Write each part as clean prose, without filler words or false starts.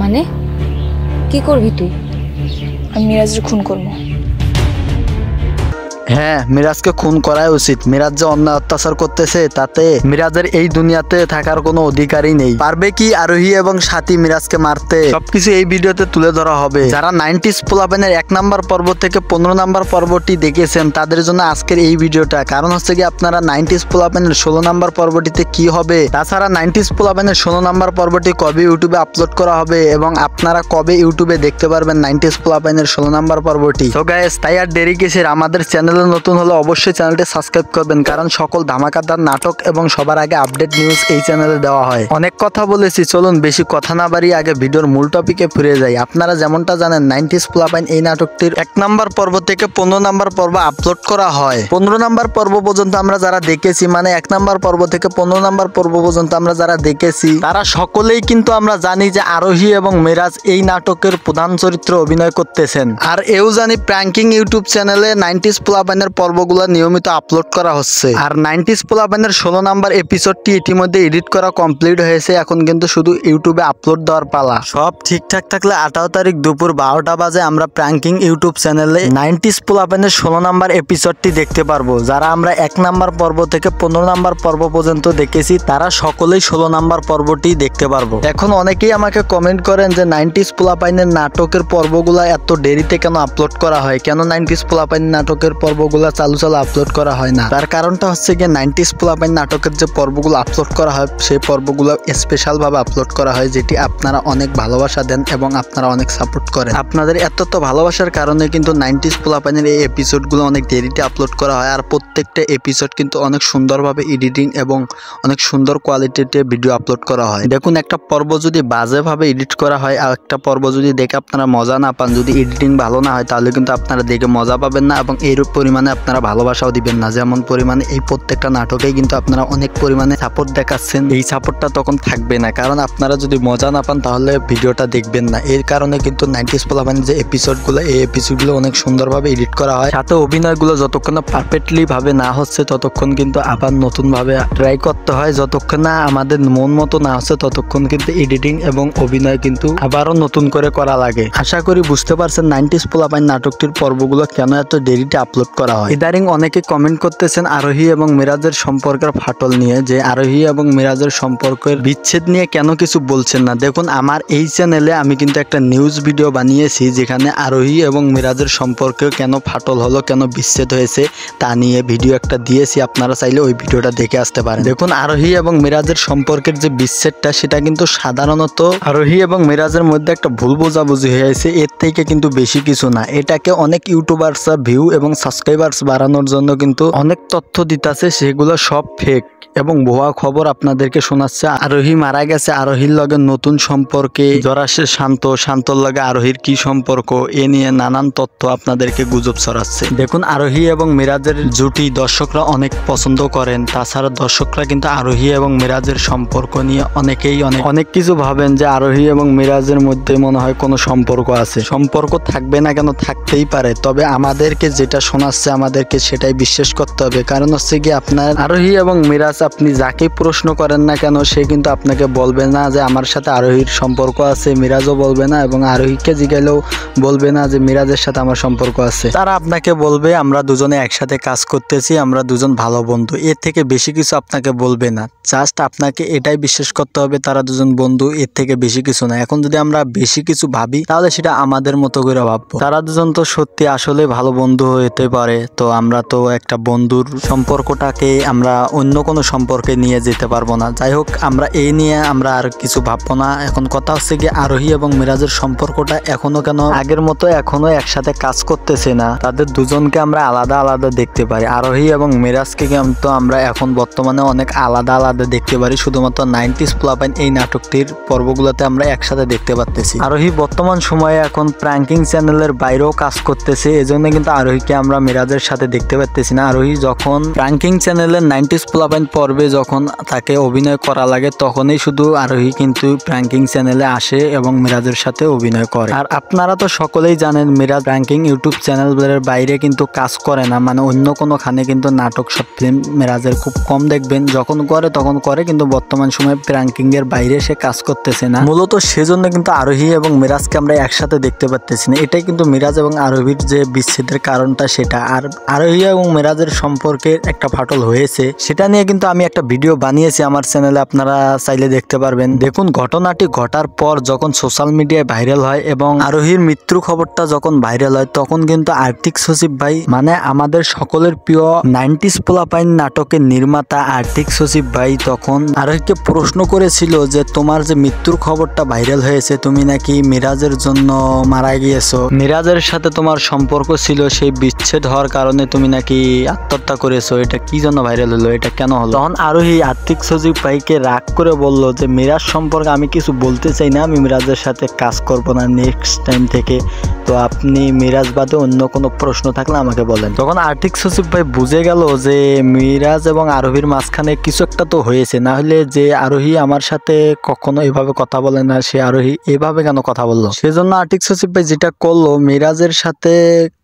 মানে কি করবি তুই? আমি মিরাজের খুন করবো। হ্যাঁ, মিরাজকে খুন করাই উচিত। মিরাজ যে অন্যায় অত্যাচার করতেছে তাতে মিরাজের এই দুনিয়াতে থাকার কোনো অধিকারই নেই। পারবে কি আরোহী এবং সাথী মিরাজকে মারতে? সবকিছু এই ভিডিওতে তুলে ধরা হবে। যারা 90s পোলাপেনের 1 নাম্বার পর্ব থেকে 15 নাম্বার পর্বটি দেখেছেন তাদের জন্য আজকের এই ভিডিওটা। কারণ হচ্ছে কি আপনারা 90s পোলাপেনের 16 নাম্বার পর্বটিতে কি হবে, তাছাড়া 90s পোলাপেনের 16 নাম্বার পর্বটি কবে ইউটিউবে আপলোড করা হবে এবং আপনারা কবে ইউটিউবে দেখতে পারবেন 90s পোলাপেনের 16 নাম্বার পর্বটি। তো গাইস, তাই আর দেরি কিসের? আমাদের চ্যানেল নতুন হলে অবশ্যই চ্যানেলটি সাবস্ক্রাইব করবেন, কারণ সকল ধামাকাদার নাটক এবং সবার আগে আপডেট নিউজ এই চ্যানেলে দেওয়া হয়। অনেক কথা বলেছি, চলুন বেশি কথা না বাড়িয়ে আগে ভিডিওর মূল টপিকে ফিরে যাই। আপনারা যেমনটা জানেন 90s পোলাপাইন এই নাটকটির 1 নাম্বার পর্ব থেকে 15 নাম্বার পর্ব আপলোড করা হয়। 15 নাম্বার পর্ব পর্যন্ত আমরা যারা দেখেছি, মানে 1 নাম্বার পর্ব থেকে 15 নাম্বার পর্ব পর্যন্ত আমরা যারা দেখেছি তারা সকলেই কিন্তু আমরা জানি যে আরোহী এবং মিরাজ এই নাটকের প্রধান চরিত্রে অভিনয় করতেছেন। আর এও জানি প্র্যাঙ্কিং ইউটিউব চ্যানেলে 90s পোলাপাইনের পর্বগুলো নিয়মিত আপলোড করা হচ্ছে। আর 90s পোলাপাইনের 16 নাম্বার এপিসোডটি ইতিমধ্যে এডিট করা কমপ্লিট হয়েছে, এখন কিন্তু শুধু ইউটিউবে আপলোড দেওয়ার পালা। সব ঠিকঠাক থাকলে 18 তারিখ দুপুর 12টা বাজে আমরা প্র্যাঙ্কিং ইউটিউব চ্যানেলে 90s পোলাপাইনের 16 নাম্বার এপিসোডটি দেখতে পারবো। যারা আমরা 1 নাম্বার পর্ব থেকে 15 নাম্বার পর্ব পর্যন্ত দেখেছি তারা সকলেই 16 নাম্বার পর্বটি দেখতে পারবো। এখন অনেকেই আমাকে কমেন্ট করেন যে 90s পোলাপাইনের নাটকের পর্বগুলা এত দেরিতে কেন আপলোড করা হয়, কেন 90s পোলাপাইনের নাটকের পর্বগুলা চালু আপলোড করা হয় না? তার কারণটা হচ্ছে গিয়ে 90s পোলাপাইন নাটকের যে পর্বগুলো আপলোড করা হয় সেই পর্বগুলো স্পেশাল ভাবে আপলোড করা হয়, যেটি আপনারা অনেক ভালোবাসা দেন এবং আপনারা অনেক সাপোর্ট করেন। আপনাদের এত ভালোবাসার কারণে কিন্তু 90s পোলাপাইনের এই এপিসোডগুলো অনেক দেরিতে আপলোড করা হয়। আর প্রত্যেকটা এপিসোড কিন্তু অনেক সুন্দরভাবে এডিটিং এবং অনেক সুন্দর কোয়ালিটিতে ভিডিও আপলোড করা হয়। দেখুন, একটা পর্ব যদি বাজেভাবে এডিট করা হয় আর একটা পর্ব যদি দেখে আপনারা মজা না পান, যদি এডিটিং ভালো না হয়, তাহলে কিন্তু আপনারা দেখে মজা পাবেন না এবং এই পরিমাণে আপনারা ভালোবাসাও দিবেন না। যেমন পরিমাণে এই প্রত্যেকটা নাটকেই কিন্তু আপনারা অনেক পরিমাণে সাপোর্ট দেখাচ্ছেন, এই সাপোর্টটা তখন থাকবে না, কারণ আপনারা যদি মজা না পান তাহলে ভিডিওটা দেখবেন না। এর কারণে কিন্তু 90s পোলাপাইনের যে এপিসোডগুলো এই এপিসোডগুলো অনেক সুন্দরভাবে এডিট করা হয়, সাথে অভিনয়গুলো যতক্ষণ না পারফেক্টলি ভাবে না হচ্ছে ততক্ষণ কিন্তু আবার নতুন ভাবে ট্রাই করতে হয়। যতক্ষণ না আমাদের মন মতো না হচ্ছে ততক্ষণ কিন্তু এডিটিং এবং অভিনয় কিন্তু আবারও নতুন করে করা লাগে। আশা করি বুঝতে পারছেন 90s পোলাপাইন নাটকটির পর্বগুলো কেন এত দেরিতে আপলোড করা হয়। ইদারিং অনেকে কমেন্ট করতেছেন আরোহী এবং মিরাজের সম্পর্কের ফাটল নিয়ে, যে আরোহী এবং মিরাজের সম্পর্কের বিচ্ছেদ নিয়ে কেন কিছু বলছেন না। দেখুন, আমার এই চ্যানেলে আমি কিন্তু একটা নিউজ ভিডিও বানিয়েছি যেখানে আরোহী এবং মিরাজের সম্পর্কে কেন ফাটল হলো, কেন বিচ্ছেদ হয়েছে তা নিয়ে ভিডিও একটা দিয়েছি। আপনারা চাইলে ওই ভিডিওটা দেখে আসতে পারেন। দেখুন, আরোহী এবং মিরাজের সম্পর্কের যে বিচ্ছেদটা সেটা কিন্তু সাধারণত আরোহী এবং মিরাজের মধ্যে একটা ভুল বোঝাবুঝি হয়েছে, এর থেকে কিন্তু বেশি কিছু না। এটাকে অনেক ইউটিউবার্সরা ভিউ এবং সাবস্ক্রাইবার্স বাড়ানোর জন্য কিন্তু অনেক তথ্য দিতেছে, সেগুলো সব ফেক এবং ভুয়া খবর আপনাদেরকে শোনাচ্ছে। আরোহী মারা গেছে, আরোহীর লগে নতুন সম্পর্কে জরাসে শান্তর লগে আরোহীর কি সম্পর্ক, এ নিয়ে নানান তথ্য আপনাদেরকে গুজব ছড়াচ্ছে। দেখুন, আরোহী এবং মিরাজের জুটি দর্শকরা অনেক পছন্দ করেন। তাছাড়া দর্শকরা কিন্তু আরোহী এবং মিরাজের সম্পর্ক নিয়ে অনেকেই অনেক কিছু ভাবেন যে আরোহী এবং মিরাজের মধ্যে মনে হয় কোনো সম্পর্ক আছে। সম্পর্ক থাকবে না কেন, থাকতেই পারে, তবে আমাদেরকে যেটা শোনাচ্ছে আমাদেরকে সেটাই বিশ্বাস করতে হবে। কারণ হচ্ছে কি আপনার আরোহী এবং মিরাজ আপনি যাকে প্রশ্ন করেন না কেন সে কিন্তু আপনাকে বলবে না যে আমার সাথে আরোহীর সম্পর্ক আছে, মিরাজও বলবে না এবং আরোহীকে জিজ্ঞাসলেও বলবে না যে মিরাজের সাথে আমার সম্পর্ক আছে। তারা আপনাকে বলবে আমরা দুজনে একসাথে কাজ করতেছি, আমরা দুজন ভালো বন্ধু, এর থেকে বেশি কিছু আপনাকে বলবে না। জাস্ট আপনাকে এটাই বিশ্বাস করতে হবে তারা দুজন বন্ধু, এর থেকে বেশি কিছু না। এখন যদি আমরা বেশি কিছু ভাবি তাহলে সেটা আমাদের মতো করে ভাববো। তারা দুজন তো সত্যি আসলে ভালো বন্ধু হতে পারে, তো আমরা তো একটা বন্ধুর সম্পর্কটাকে আমরা অন্য কোনো সম্পর্কে নিয়ে যেতে পারবো না। যাই হোক, আমরা এই নিয়ে আমরা আর কিছু ভাববো না। এখন কথা হচ্ছে কি আরোহী এবং মিরাজের সম্পর্কটা এখনো কেন আগের মতো এখনো একসাথে কাজ করতেছে না, তাদের দুজনকে আমরা আলাদা আলাদা দেখতে পারি। আরোহী এবং মিরাজকে কিন্তু আমরা এখন বর্তমানে অনেক আলাদা আলাদা দেখতে পারি, শুধুমাত্র 90s পোলাপাইন এই নাটকটির পর্বগুলোতে আমরা একসাথে দেখতে পাচ্ছি। আরোহী বর্তমান সময়ে এখন প্র্যাঙ্কিং চ্যানেলের বাইরেও কাজ করতেছে, এজন্য কিন্তু আরোহীকে আমরা মিরাজের সাথে দেখতে পাচ্ছি না। আরোহী যখন প্র্যাঙ্কিং চ্যানেলের 90s পোলাপাইন পর্বে যখন তাকে অভিনয় করা লাগে তখনই শুধু আরোহী কিন্তু প্র্যাঙ্কিং চ্যানেলে আসে এবং মিরাজের সাথে অভিনয় করে। আর আপনারা তো সকলেই জানেন মিরাজ প্র্যাঙ্কিং ইউটিউব চ্যানেলের বাইরে কিন্তু কাজ করে না, মানে অন্য কোনো খানে কিন্তু নাটক শর্ট ফিল্ম মিরাজের খুব কম দেখবেন, যখন করে তখন করে, কিন্তু বর্তমান সময়ে প্র্যাঙ্কিং এর বাইরে সে কাজ করতেছে না। মূলত সেজন্য কিন্তু আরোহী এবং মিরাজকে আমরা একসাথে দেখতে পারতেছি না। এটাই কিন্তু মিরাজ এবং আরোহীর যে বিচ্ছেদের কারণটা সেটা। আর আরোহী এবং মিরাজের সম্পর্কে একটা ফাটল হয়েছে, সেটা নিয়ে কিন্তু আমি একটা ভিডিও বানিয়েছি আমার চ্যানেলে, আপনারা চাইলে দেখতে পারবেন। দেখুন, ঘটনাটি ঘটার পর যখন সোশ্যাল মিডিয়ায় ভাইরাল হয় এবং আরোহীর মৃত্যুর খবরটা যখন ভাইরাল হয় তখন কিন্তু আর্থিক সচিব ভাই, মানে আমাদের সকলের প্রিয় 90s পোলাপাইন নাটকের নির্মাতা আর্থিক সচিব ভাই তখন আরোহীকে প্রশ্ন করেছিল যে তোমার যে মৃত্যুর খবরটা ভাইরাল হয়েছে, তুমি নাকি মিরাজের জন্য মারা গিয়েছো, মিরাজের সাথে তোমার সম্পর্ক ছিল, সেই বিচ্ছেদ হওয়ার কারণে তুমি নাকি আত্মহত্যা করেছো, এটা কি জন্য ভাইরাল হলো, এটা কেন হলো? তখন আরোহী আর্থিক সচিব ভাইকে রাগ করে বলল যে মিরাজ সম্পর্কে আমি কিছু বলতে চাই না, আমি মিরাজের সাথে কাজ করব না নেক্সট টাইম থেকে, তো আপনি মিরাজ বাদে অন্য কোনো প্রশ্ন থাকলে আমাকে বলেন। তখন আর্থিক সচিব ভাই বুঝে গেল যে মিরাজ এবং আরোহীর মাঝখানে কিছু একটা তো হয়েছে, না হলে যে আরোহী আমার সাথে কখনো এভাবে কথা বলে না, সে আরোহী এভাবে কেন কথা বললো? সেজন্য আর্থিক সচিব ভাই যেটা করলো, মিরাজের সাথে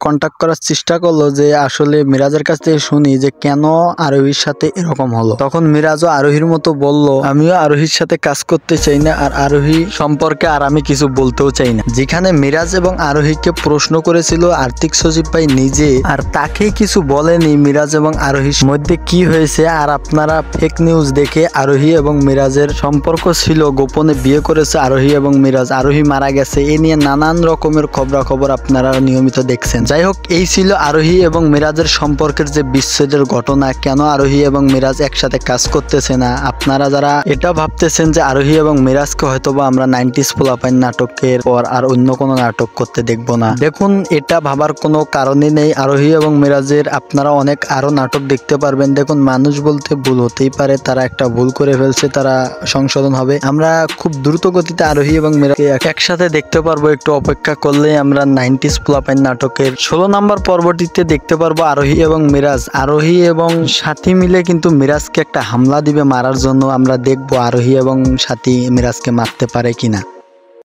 কন্ট্যাক্ট করার চেষ্টা করলো যে আসলে মিরাজের কাছ থেকে শুনি যে কেন আরোহীর সাথে এরকম হলো। তখন মিরাজও আরোহীর মতো বলল, আমিও আরোহীর সাথে কাজ করতে চাই না, আর আরোহী সম্পর্কে আর আমি কিছু বলতেও চাই না। যেখানে মিরাজ এবং আরোহীকে প্রশ্ন করেছিল আর্থিক সচিব ভাই নিজে, আর তাকে কিছু বলেনি মিরাজ এবং আরোহীর মধ্যে কি হয়েছে। আর আপনারা ফেক নিউজ দেখে আরোহী এবং মিরাজের সম্পর্ক ছিল, গোপনে বিয়ে করেছে আরোহী এবং মিরাজ, আরোহী মারা গেছে, এ নিয়ে নানান রকমের খবরাখবর আপনারা নিয়মিত দেখছেন। যাই হোক, এই ছিল আরোহী এবং মিরাজের সম্পর্কের যে বিচ্ছেদের ঘটনা, কেন আরোহী এবং মিরাজ একসাথে কাজ করতেছে না। আপনারা যারা এটা ভাবতেছেন যে আরোহী এবং মিরাজকে হয়তোবা আমরা 90s পোলাপাইন নাটকের পর আর অন্য কোনো নাটক করতে দেখবো না, দেখুন এটা ভাবার কোনো কারণই নেই। আরোহী এবং মিরাজের আপনারা অনেক আরো নাটক দেখতে পারবেন। দেখুন, মানুষ বলতে ভুল হতেই পারে, তারা একটা ভুল করে ফেলছে, তারা সংশোধন হবে। আমরা খুব দ্রুত গতিতে আরোহী এবং মিরাজকে একসাথে দেখতে পারবো, একটু অপেক্ষা করলে আমরা 90s পোলাপাইন নাটকের 16 নম্বর পর্বটিতে দেখতে পারবো আরোহী এবং মিরাজ। আরোহী এবং সাথী মিলে কিন্তু মিরাজকে একটা হামলা দিবে মারার জন্য, আমরা দেখবো আরোহী এবং সাথী মিরাজকে মারতে পারে কিনা।